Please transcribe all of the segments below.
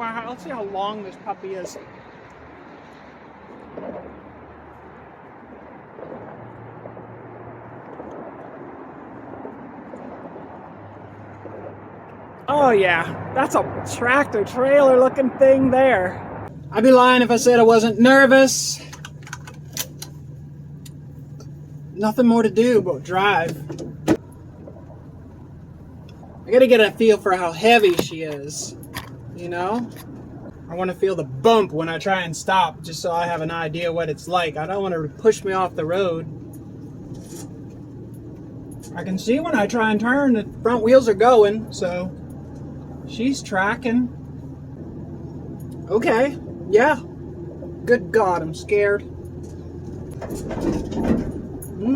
Wow, let's see how long this puppy is. Oh yeah, that's a tractor trailer looking thing there. I'd be lying if I said I wasn't nervous. Nothing more to do but drive. I gotta get a feel for how heavy she is, you know? I want to feel the bump when I try and stop, just so I have an idea what it's like. I don't want her to push me off the road. I can see when I try and turn, the front wheels are going, so she's tracking. Okay, yeah. Good God, I'm scared.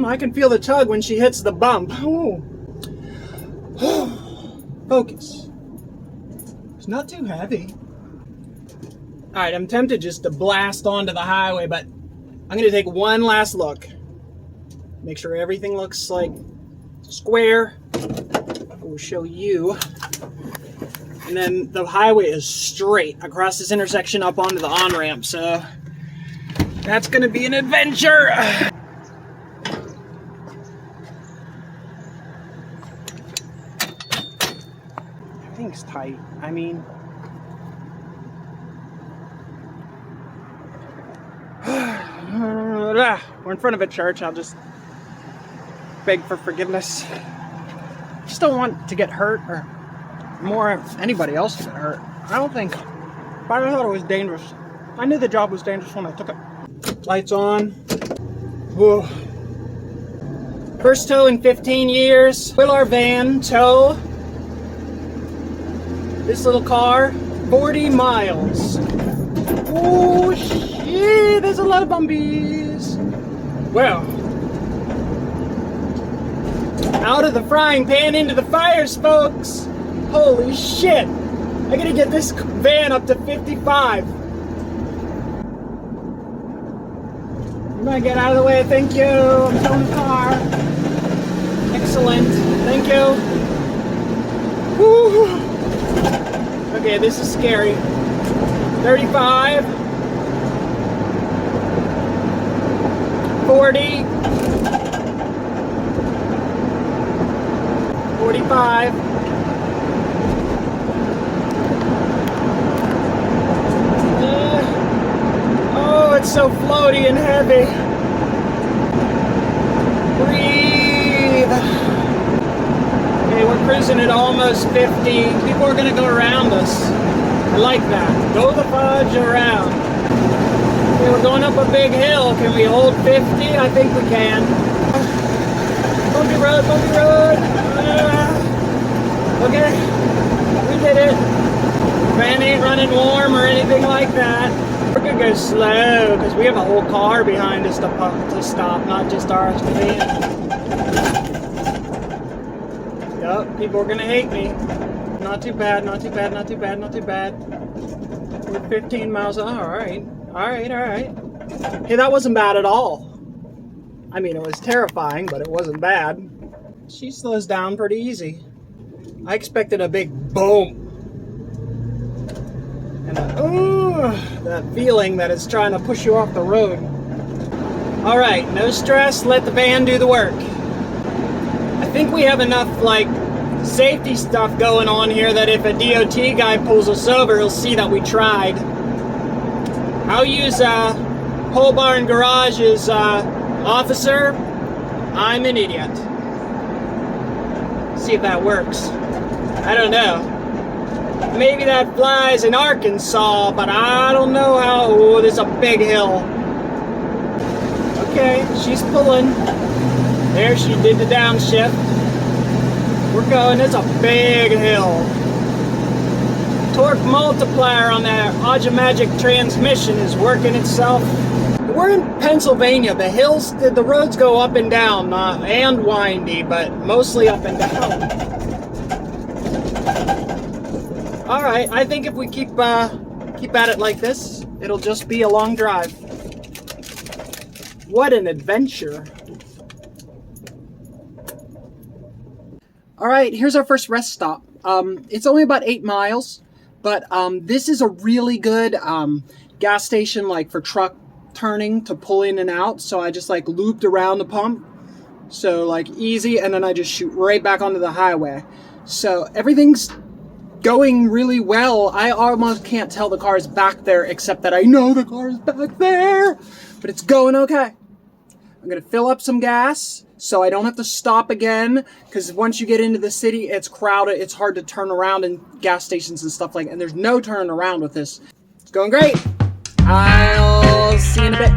I can feel the tug when she hits the bump. Ooh. Focus. It's not too heavy. Alright, I'm tempted just to blast onto the highway, but I'm going to take one last look. Make sure everything looks like square. I will show you. And then the highway is straight across this intersection up onto the on-ramp, so that's going to be an adventure. Everything's tight. I mean, we're in front of a church. I'll just beg for forgiveness. Just don't want to get hurt, or more anybody else to get hurt. I don't think. But I thought it was dangerous. I knew the job was dangerous when I took it. Lights on. Whoa. First tow in 15 years. Will our van tow this little car 40 miles? Oh shit, there's a lot of bumpies. Well, out of the frying pan into the fires, folks. Holy shit. I gotta get this van up to 55. You might get out of the way, thank you. I'm towing the car. Excellent, thank you. Woo. Okay, this is scary. 35. 40. 45. Oh, it's so floaty and heavy. Breathe. Okay, we're cruising at almost 50. People are gonna go around us. I like that. Go the fudge around. Okay, we're going up a big hill. Can we hold 50? I think we can. Bumpy road, bumpy road. Okay, we did it. Van ain't running warm or anything like that. We're gonna go slow because we have a whole car behind us to stop, not just our van. Yup, people are gonna hate me. Not too bad, not too bad, not too bad, not too bad. We're 15 miles. Alright, alright, alright. Hey, that wasn't bad at all. I mean, it was terrifying, but it wasn't bad. She slows down pretty easy. I expected a big boom. And that feeling that it's trying to push you off the road. Alright, no stress, let the van do the work. I think we have enough, like, safety stuff going on here that if a DOT guy pulls us over, he'll see that we tried. I'll use Pole Barn Garage's officer. I'm an idiot. See if that works. I don't know. Maybe that flies in Arkansas, but I don't know how. Oh, there's a big hill. Okay, she's pulling. There, she did the downshift. We're going, there's a big hill. Torque multiplier on that Automagic transmission is working itself. We're in Pennsylvania. The roads go up and down, and windy, but mostly up and down. Alright, I think if we keep at it like this, it'll just be a long drive. What an adventure. Alright, here's our first rest stop. It's only about 8 miles, But this is a really good gas station, like for truck turning to pull in and out. So I just like looped around the pump. So like easy, and then I just shoot right back onto the highway. So everything's going really well. I almost can't tell the car's back there, except that I know the car's back there. But it's going okay. I'm gonna fill up some gas so I don't have to stop again, because once you get into the city, it's crowded. It's hard to turn around in gas stations and stuff like that. And there's no turning around with this. It's going great. I'll see you in a bit.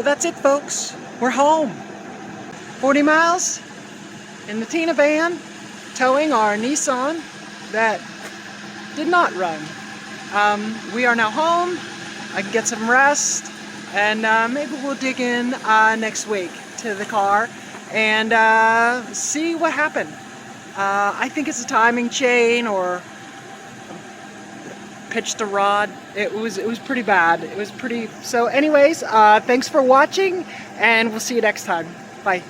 That's it, folks. We're home. 40 miles in the Tina van, towing our Nissan that did not run. We are now home. I can get some rest, and maybe we'll dig in next week to the car and see what happened. I think it's a timing chain or pitched a rod. It was pretty bad. It was pretty. So anyways, thanks for watching, and we'll see you next time. Bye.